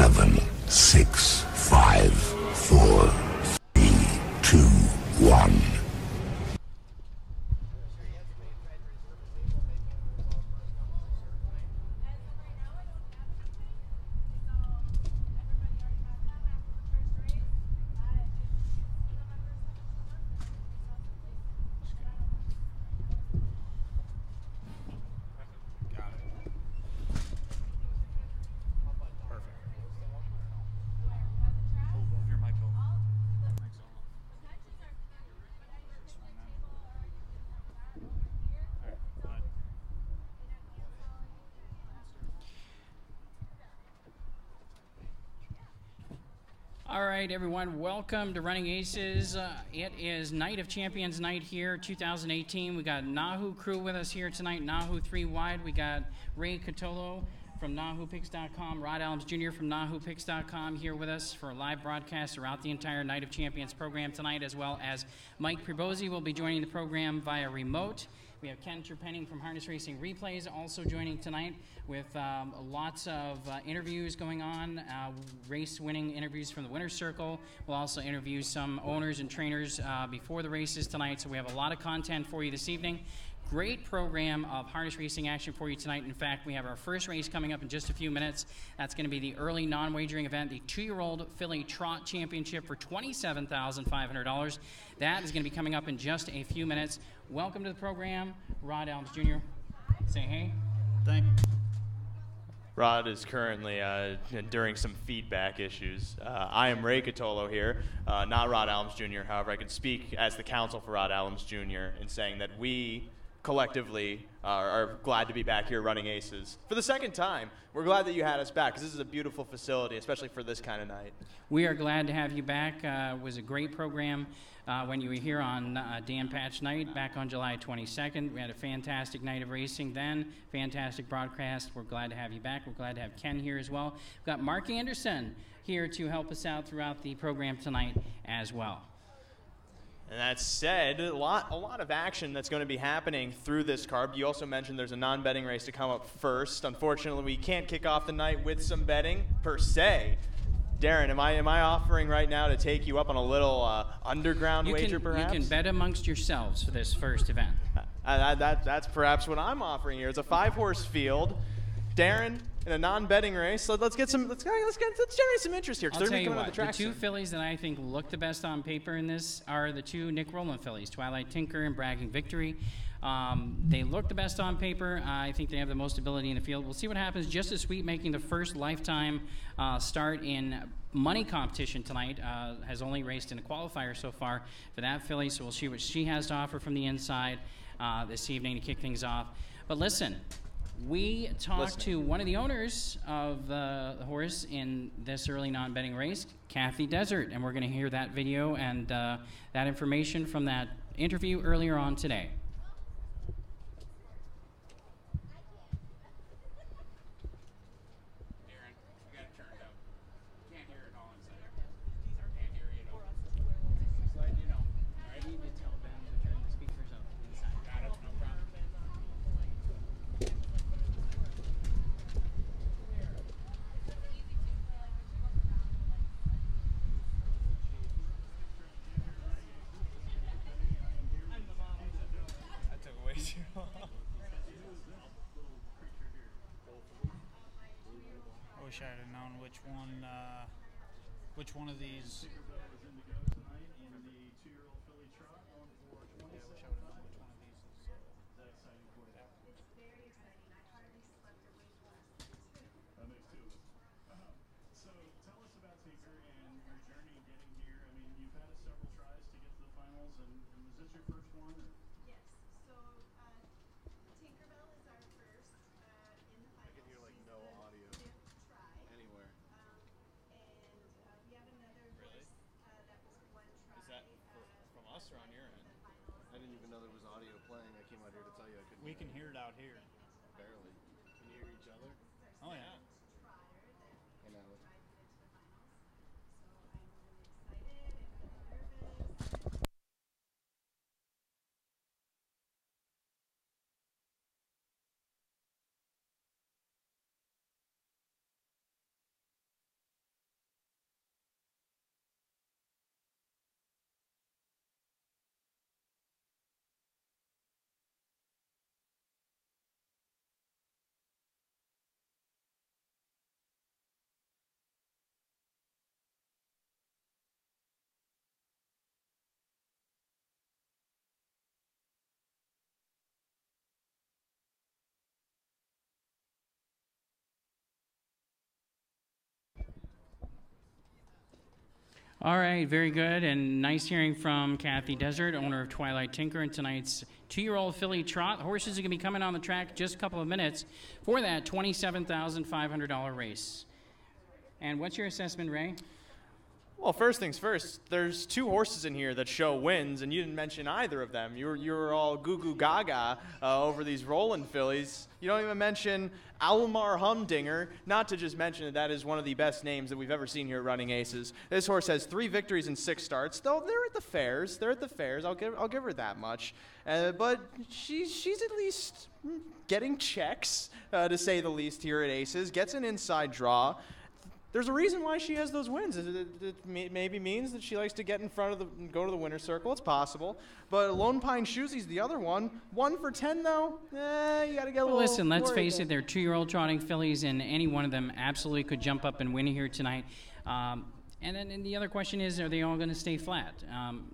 7, 6, 5, 4, 3, 2, 1. All right, everyone, welcome to Running Aces. It is Night of Champions night here, 2018. We got NAHU crew with us here tonight, NAHU 3 wide. We got Ray Catolo from NAHUPicks.com, Rod Adams Jr. from NAHUPicks.com here with us for a live broadcast throughout the entire Night of Champions program tonight, as well as Mike Pribozzi will be joining the program via remote. We have Ken Terpenning from Harness Racing Replays also joining tonight with lots of interviews going on, race-winning interviews from the Winner's Circle. We'll also interview some owners and trainers before the races tonight, so we have a lot of content for you this evening. Great program of harness racing action for you tonight. In fact, we have our first race coming up in just a few minutes. That's going to be the early non-wagering event, the 2-year-old filly trot championship for $27,500. That is going to be coming up in just a few minutes. Welcome to the program, Rod Adams Jr. Say hey. Thank you. Rod is currently enduring some feedback issues. I am Ray Catolo here, not Rod Adams Jr. However, I can speak as the counsel for Rod Adams Jr. in saying that we collectively are glad to be back here running Aces for the second time. We're glad that you had us back because this is a beautiful facility, especially for this kind of night. We are glad to have you back. It was a great program when you were here on Dan Patch Night back on July 22nd. We had a fantastic night of racing then, fantastic broadcast. We're glad to have you back. We're glad to have Ken here as well. We've got Mark Anderson here to help us out throughout the program tonight as well. And that said, a lot of action that's going to be happening through this card. You also mentioned there's a non-betting race to come up first. Unfortunately, we can't kick off the night with some betting per se. Darren, am I offering right now to take you up on a little underground wager, perhaps? You can bet amongst yourselves for this first event. That's perhaps what I'm offering here. It's a 5-horse field. Darren, in a non-betting race, let's generate some interest here. I'll tell you what, the two fillies that I think look the best on paper in this are the two Nick Rowland fillies, Twilight Tinker and Bragging Victory. They look the best on paper. I think they have the most ability in the field. We'll see what happens. Justice Sweet making the first lifetime start in money competition tonight. Has only raced in a qualifier so far for that filly, so we'll see what she has to offer from the inside this evening to kick things off. But listen, we talked to one of the owners of the horse in this early non-betting race, Kathy Desert, and we're going to hear that video and that information from that interview earlier on today. I wish I had known which one of these. So tell us about Tinker and your journey getting here. I mean, you've had several tries to get to the finals, and was this your first one? Or? Yes. So Tinkerbell is our first in the finals. I can hear like no audio Anywhere. And we have another horse that was one try. Is that from us or on your end? I didn't even know there was audio playing. I came out here to tell you I couldn't. We can hear it out here. Barely. Can you hear each other? Oh yeah. All right, very good, and nice hearing from Kathy Desert, owner of Twilight Tinker, and tonight's 2-year-old filly trot. Horses are going to be coming on the track just a couple of minutes for that $27,500 race. And what's your assessment, Ray? Well, first things first, there's 2 horses in here that show wins, and you didn't mention either of them. You were all goo-goo gaga over these Roland fillies. You don't even mention Almar Humdinger, not to just mention that is one of the best names that we've ever seen here at Running Aces. This horse has 3 victories and 6 starts, though they're at the fairs. They're at the fairs. I'll give her that much. But she's at least getting checks, to say the least, here at Aces. Gets an inside draw. There's a reason why she has those wins. It maybe means that she likes to get in front of go to the winner's circle. It's possible. But Lone Pine Shoesie's the other one. 1 for 10, though. You got to get a little. Listen, let's face it. They're 2-year-old trotting fillies, and any one of them absolutely could jump up and win here tonight. And then the other question is, are they all going to stay flat?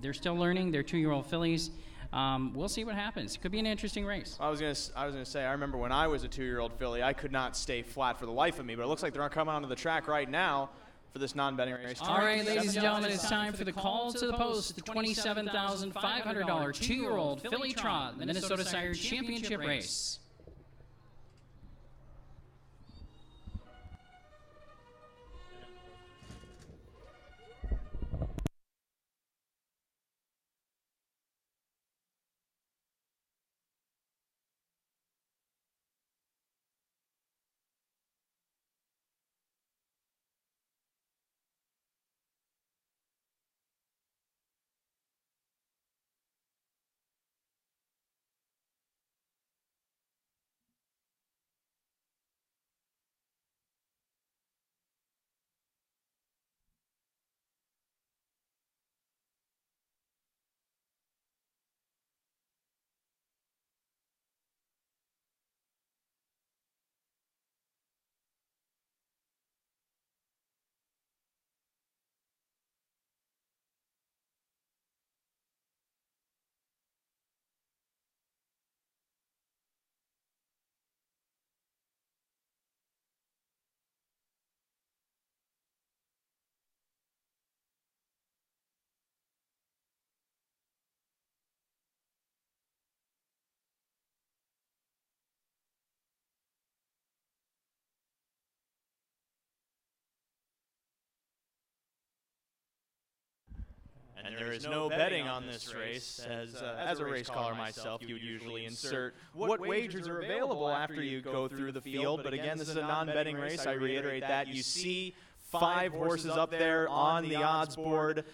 They're still learning. They're 2-year-old fillies. We'll see what happens. It could be an interesting race. I was gonna say, I remember when I was a 2-year-old filly, I could not stay flat for the life of me, but it looks like they're coming onto the track right now for this non-betting race. All right, ladies and gentlemen, it's time for the call to the post, the $27,500 2-year-old filly trot, the Minnesota Sire Championship race. And there is no betting on this race. As a race caller myself, you would usually insert what wagers are available after you go through the field. But again, this is a non-betting race. I reiterate that. You see 5 horses up there on the odds board.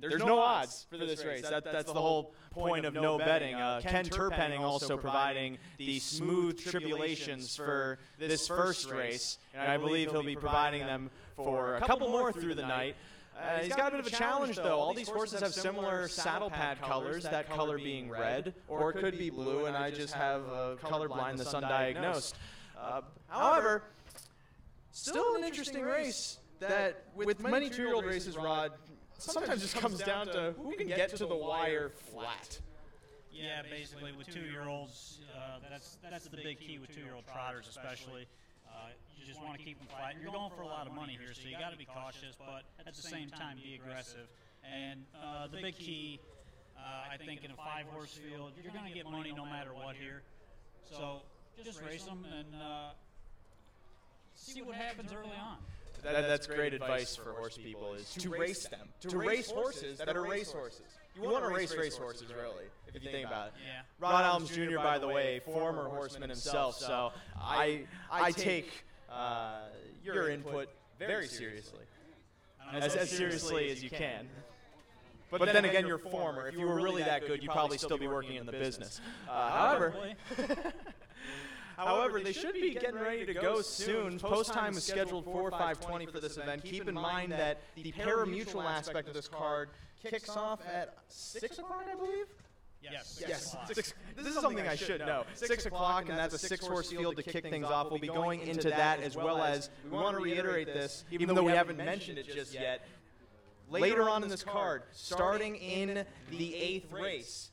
There's no odds for this race. That's the whole point of no betting. Ken Turpenning also providing the smooth tribulations for this first race. And I believe he'll be providing them for a couple more through the night. He's got a bit of a challenge, though. All these horses have similar saddle pad colors, that color being red, or it could be blue, and I just have color blindness undiagnosed. However, still an interesting race that, with many 2-year-old races, Rod, sometimes just comes down to who can get to the wire flat. Yeah, basically with 2-year-olds, that's the big key with 2-year-old trotters especially. You just want to keep them flat. You're going for a lot of money here, so you got to be cautious, but at the same time, be aggressive. And the big key, I think, in a 5-horse field, you're going to get money no matter what here. So just race them and see what happens early on. That's great advice for horse people, is to race them. To race horses that are race horses. You want to race horses, really, if you think about it. Yeah. Ron Elms Jr., by the way, former horseman himself, so I take your input very seriously, as seriously as you can. But then again, you're former. If you were really that good, you'd probably still be working in the business. However, they should be getting ready to go soon. Post time is scheduled for 5:20 for this event. Keep in mind that the pari-mutuel aspect of this card kicks off at 6 o'clock, I believe? Yes. Yes. This is something I should know. 6 o'clock, and that's a 6-horse field to kick things off. We'll be going into that, as well as, we want to reiterate this, even though we haven't mentioned it just yet, later on in this card, starting in the 8th race,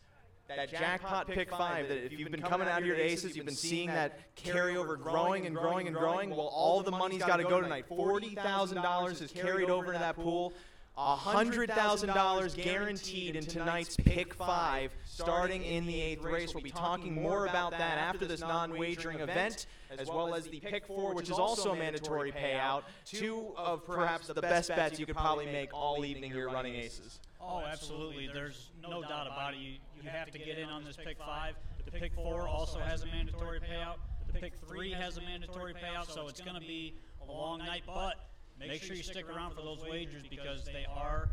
that jackpot pick 5, that if you've been coming out here to Aces, you've been seeing that carryover growing and growing and growing. Well, all of the money's got to go tonight. $40,000 is carried over into that pool. $100,000 guaranteed in tonight's Pick 5, starting in the 8th race. We'll be talking more about that after this non-wagering event, as well as the Pick 4, which is also a mandatory payout. Two of perhaps the best bets you could probably make all evening here running aces. Oh, absolutely. There's no doubt about it. You have to get in on this Pick 5. The Pick 4 also has a mandatory payout. The Pick 3 has a mandatory payout, so it's going to be a long night, but make sure you stick around for those wagers because they are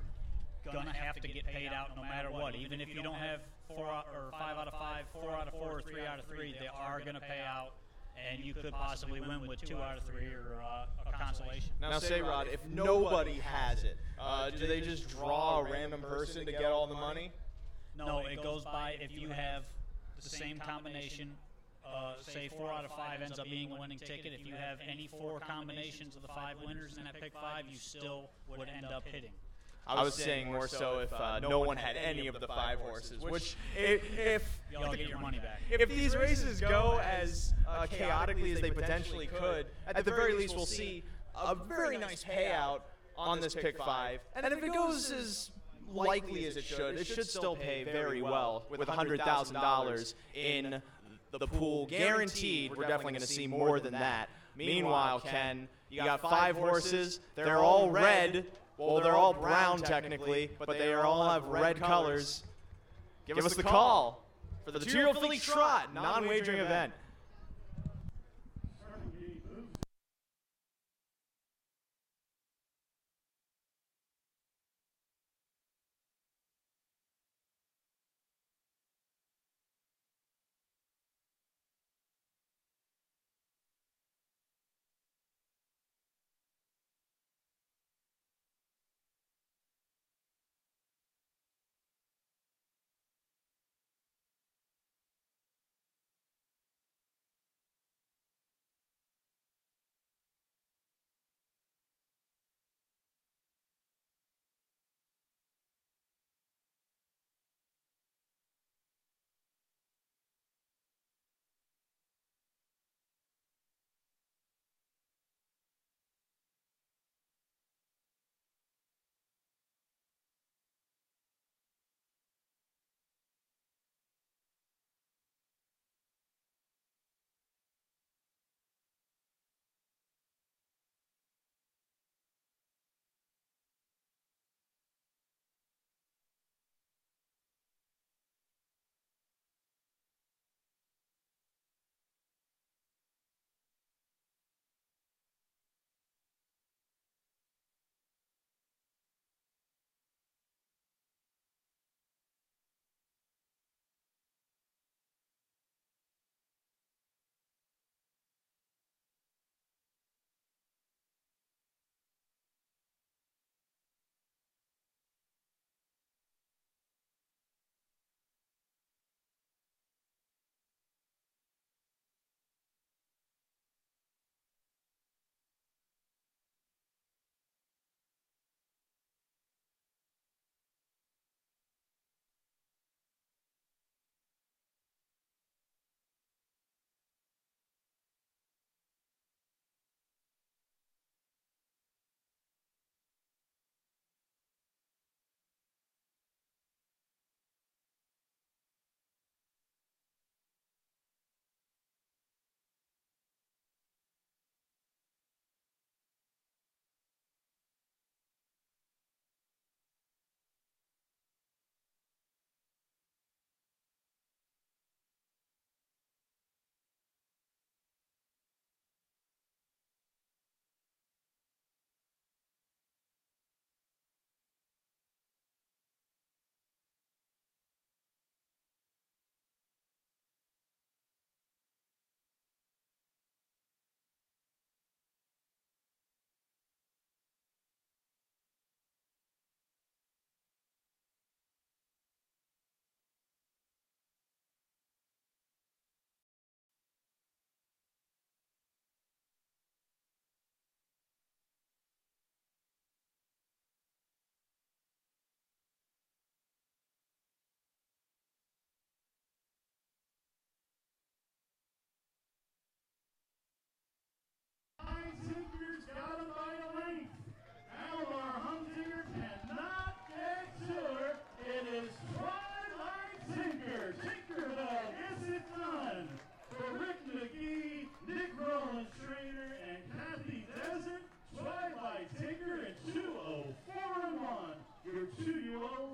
going to have to get paid out no matter what. Even if you don't have 5 out of 5, 4 out of 4, or 3 out of 3, they are going to pay out, and you could possibly win with 2 out of 3 or a consolation. Now, say, Rod, if nobody has it, do they just draw a random person to get all the money? No, it goes by if you have the same combination. Say 4 out of 5 ends up being a winning ticket. If you have any 4 combinations of the 5 winners in that Pick 5, you still would end up hitting. I was saying more so if no one had any of the 5 horses, which if Y'all get your money back. if these races go as chaotically as they potentially could, at the very least we'll see a very nice payout on this Pick 5. And if it goes as likely as it should still pay very well with $100,000 in the pool guaranteed. We're definitely going to see more than that. Meanwhile, Ken, you got 5 horses. They're all red. Well, they're all brown technically, but they all have red colors. Give us the call for the 2-year-old filly trot non-wagering event.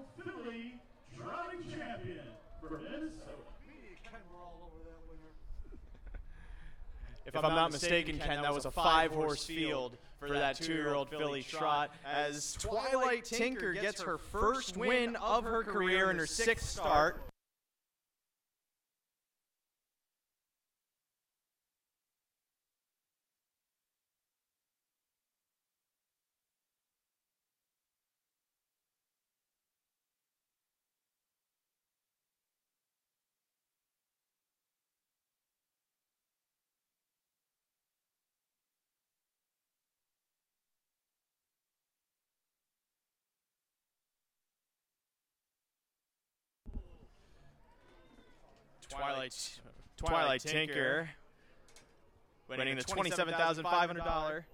2-year-old filly trotting champion for Minnesota. If I'm not mistaken, Ken, that was a 5-horse field for that 2-year-old filly trot, as Twilight Tinker gets her first win of her career in her 6th start. Twilight Tinker winning the $27,500